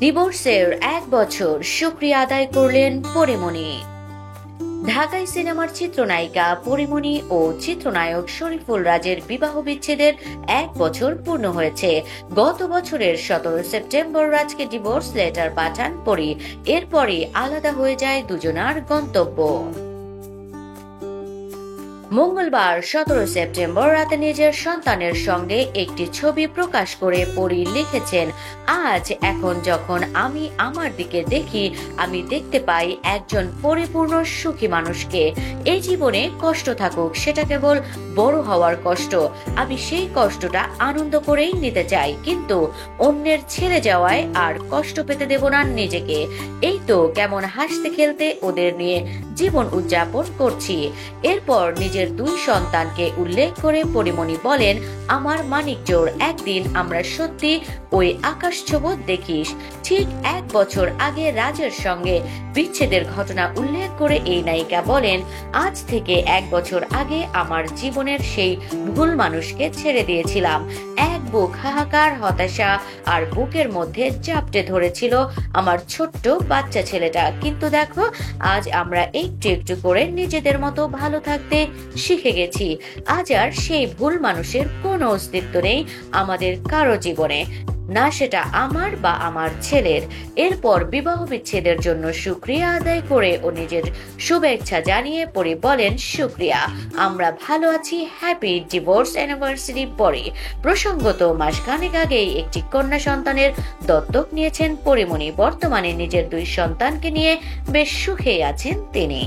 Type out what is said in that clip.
ডিভোর্সের 1 বছর শুকরিয়া আদায় করলেন পরীমনি। ঢাকাই সিনেমার চিত্রনায়িকা পরীমনি ও চিত্রনায়ক শরীফুল রাজের বিবাহ বিচ্ছেদের 1 বছর পূর্ণ হয়েছে। গত বছরের 17 সেপ্টেম্বর রাজকে ডিভোর্স লেটার পাঠান পরী। এরপরই আলাদা হয়ে যায় দুজনার গন্তব্য। মঙ্গলবার 17 সেপ্টেম্বর রাতে নিজের সন্তানের সঙ্গে একটি ছবি প্রকাশ করে পরী লিখেছেন, আজ এখন যখন আমি আমার দিকে দেখি, আমি দেখতে পাই একজন পরিপূর্ণ সুখী মানুষকে। এই জীবনে কষ্ট থাকুক, সেটা কেবল বড় হওয়ার কষ্ট। আমি সেই কষ্টটা আনন্দ করেই নিতে চাই, কিন্তু অন্যের ছেড়ে যাওয়ায় আর কষ্ট পেতে দেব না নিজেকে। এই তো কেমন হাসতে খেলতে ওদের নিয়ে জীবন উদযাপন করছি। এরপর নিজের 2 সন্তানকে উল্লেখ করে পরীমনি বলেন, আমার মানিকজোড়, একদিন আমরা সত্যি ওই আকাশ ছোঁব দেখিস। ঠিক 1 বছর আগে রাজের সঙ্গে বিচ্ছেদের ঘটনা উল্লেখ করে এই নায়িকা বলেন, আজ থেকে 1 বছর আগে আমার জীবনের সেই ভুল মানুষকে ছেড়ে দিয়েছিলাম। এক বুক হাহাকার, হতাশা আর বুকের মধ্যে জাপটে ধরেছিল আমার ছোট্ট বাচ্চা ছেলেটা। কিন্তু দেখো, আজ আমরা একটু একটু করে নিজেদের মতো ভালো থাকতে শিখে গেছি। আজ আর সেই ভুল মানুষের কোনো অস্তিত্ব নেই আমাদের কারো জীবনে, না সেটা আমার বা আমার ছেলের। এরপর বিবাহ বিচ্ছেদের জন্য শুকরিয়া আদায় করে ও নিজের শুভেচ্ছা জানিয়ে পরী বলেন, শুকরিয়া, আমরা ভালো আছি, হ্যাপি ডিভোর্স অ্যানিভার্সারি। পরে প্রসঙ্গত মাসখানেক আগেই একটি কন্যা সন্তানের দত্তক নিয়েছেন পরীমনি। বর্তমানে নিজের 2 সন্তানকে নিয়ে বেশ সুখেই আছেন তিনি।